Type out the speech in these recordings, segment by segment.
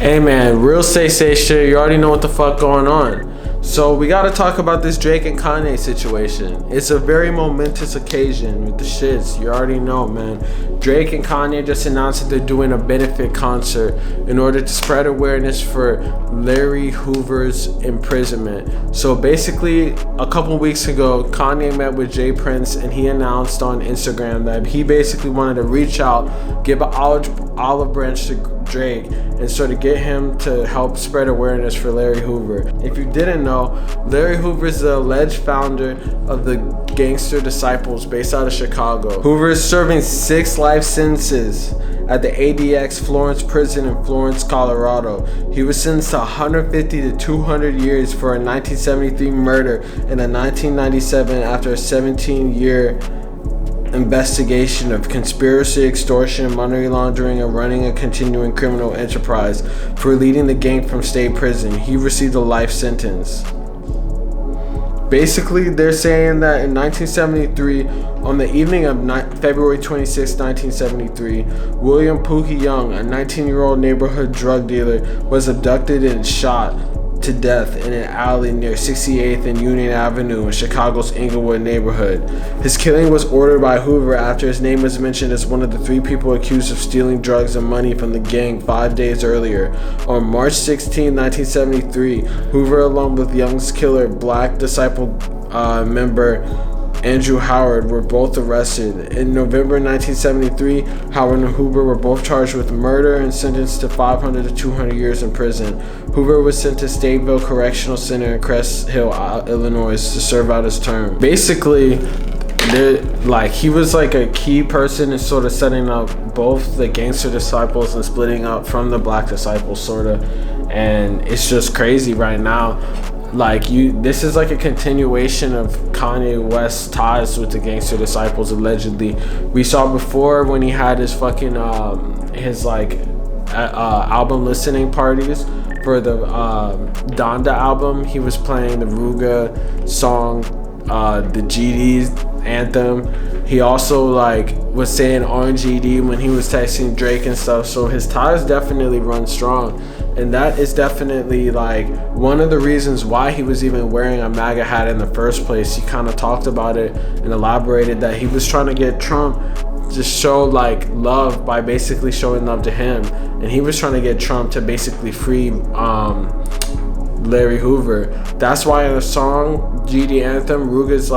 Hey man, real say shit, you already know what the fuck going on. So we gotta talk about this Drake and Kanye situation. It's a very momentous occasion with the shits, you already know, man. Drake and Kanye just announced that they're doing a benefit concert in order to spread awareness for Larry Hoover's imprisonment. So basically, a couple weeks ago, Kanye met with Jay Prince and he announced on Instagram that he basically wanted to reach out, give an olive branch to Drake and sort of get him to help spread awareness for Larry Hoover. If you didn't know, Larry Hoover is the alleged founder of the Gangster Disciples based out of Chicago. Hoover is serving 6 life sentences at the ADX Florence prison in Florence, Colorado. He was sentenced to 150 to 200 years for a 1973 murder and a 1997 after a 17-year investigation of conspiracy, extortion, money laundering, and running a continuing criminal enterprise. For leading the gang from state prison, he received a life sentence. Basically, they're saying that in 1973, on the evening of February 26, 1973, William Pookie Young, a 19-year-old neighborhood drug dealer, was abducted and shot to death in an alley near 68th and Union Avenue in Chicago's Inglewood neighborhood. His killing was ordered by Hoover after his name was mentioned as one of the 3 people accused of stealing drugs and money from the gang 5 days earlier. On March 16, 1973, Hoover, along with Young's killer, Black Disciple member Andrew Howard, were both arrested. In November 1973, Howard and Hoover were both charged with murder and sentenced to 500 to 200 years in prison. Hoover was sent to Stateville Correctional Center in Crest Hill, Illinois, to serve out his term. Basically, he was like a key person in sort of setting up both the Gangster Disciples and splitting up from the Black Disciples, sort of. And it's just crazy right now. This is like a continuation of Kanye West's ties with the Gangster Disciples, allegedly. We saw before when he had his fucking album listening parties for the Donda album. He was playing the Ruga song, the GD's anthem. He also was saying RGD when he was texting Drake and stuff. So his ties definitely run strong. And that is definitely one of the reasons why he was even wearing a MAGA hat in the first place. He kind of talked about it and elaborated that he was trying to get Trump to show love by basically showing love to him. And he was trying to get Trump to basically free Larry Hoover. That's why in the song GD Anthem, Ruga's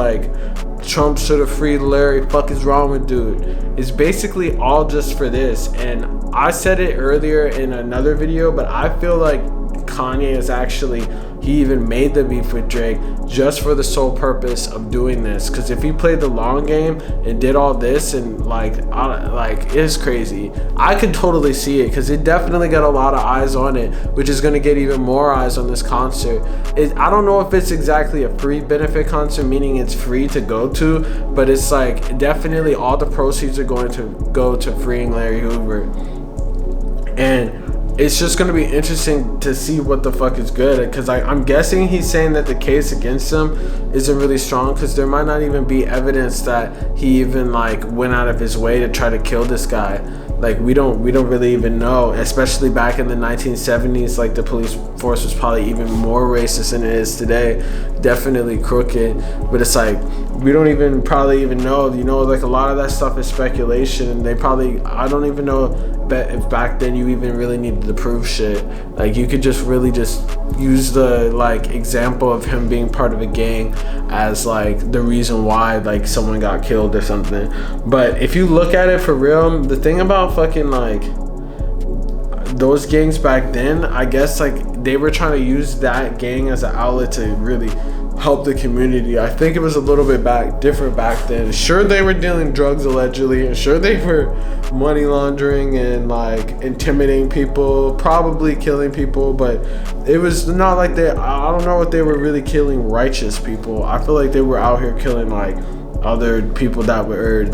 Trump should have freed Larry, fuck is wrong with dude. It's basically all just for this. And I said it earlier in another video, but I feel like Kanye is actually, he even made the beef with Drake just for the sole purpose of doing this. Because if he played the long game and did all this and it's crazy. I could totally see it because it definitely got a lot of eyes on it, which is going to get even more eyes on this concert. I don't know if it's exactly a free benefit concert, meaning it's free to go to, but it's definitely all the proceeds are going to go to freeing Larry Hoover. And it's just going to be interesting to see what the fuck is good, because I'm guessing he's saying that the case against him isn't really strong because there might not even be evidence that he even went out of his way to try to kill this guy. We don't really even know, especially back in the 1970s. The police force was probably even more racist than it is today. Definitely crooked, but it's we don't even probably even know. A lot of that stuff is speculation, and I don't even know if back then you even really needed to prove shit. You could just really just use the example of him being part of a gang as the reason why someone got killed or something. But if you look at it for real, the thing about fucking those gangs back then, I guess they were trying to use that gang as an outlet to really help the community. I think it was a little bit different back then. Sure, they were dealing drugs allegedly, and sure they were money laundering and intimidating people, probably killing people, but it was not I don't know if they were really killing righteous people. I feel like they were out here killing other people that were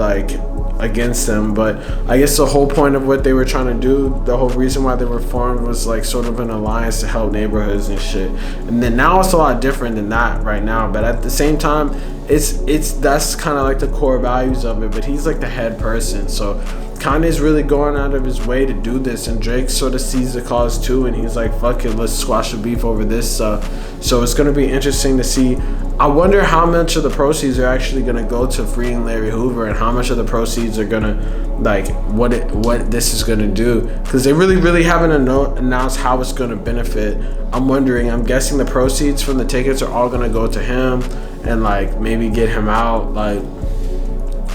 against them. But I guess the whole point of what they were trying to do, the whole reason why they were formed, was like sort of an alliance to help neighborhoods and shit. And then now it's a lot different than that right now, but at the same time, it's that's kind of like the core values of it. But he's like the head person, so Kanye's really going out of his way to do this, and Drake sort of sees the cause too, and he's like, fuck it, let's squash the beef over this stuff. So it's going to be interesting to see. I wonder how much of the proceeds are actually going to go to freeing Larry Hoover, and how much of the proceeds are going to, like, what this is going to do, because they really haven't announced how it's going to benefit. I'm guessing the proceeds from the tickets are all going to go to him and like maybe get him out. Like,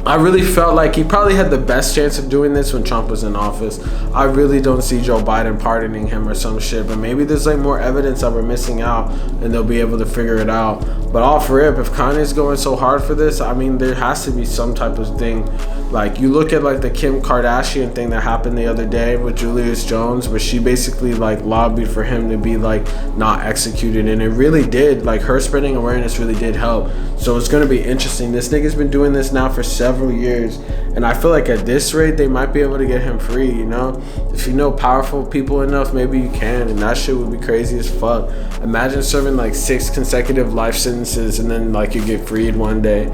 I really felt like he probably had the best chance of doing this when Trump was in office. I really don't see Joe Biden pardoning him or some shit, but maybe there's like more evidence that we're missing out and they'll be able to figure it out. But off rip, if Kanye's going so hard for this, I mean, there has to be some type of thing. Like, you look at like the Kim Kardashian thing that happened the other day with Julius Jones, where she basically like lobbied for him to be like not executed, and it really did, like, her spreading awareness really did help. So it's going to be interesting. This nigga's been doing this now for several years, and I feel like at this rate they might be able to get him free, you know? If you know powerful people enough, maybe you can, and that shit would be crazy as fuck. Imagine serving like 6 consecutive life sentences and then like you get freed one day.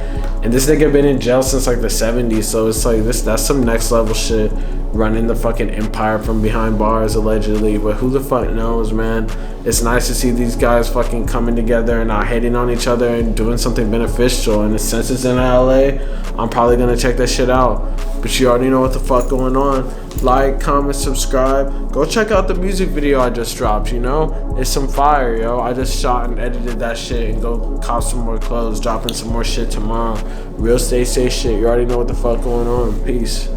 And this nigga been in jail since like the 70s, so it's like that's some next level shit, running the fucking empire from behind bars allegedly. But who the fuck knows, man? It's nice to see these guys fucking coming together and not hating on each other and doing something beneficial. And since it's in LA, I'm probably gonna check that shit out. But you already know what the fuck going on. Like, comment, subscribe. Go check out the music video I just dropped, you know? It's some fire, yo. I just shot and edited that shit, and go cop some more clothes, dropping some more shit tomorrow. Real stay safe shit. You already know what the fuck going on. Peace.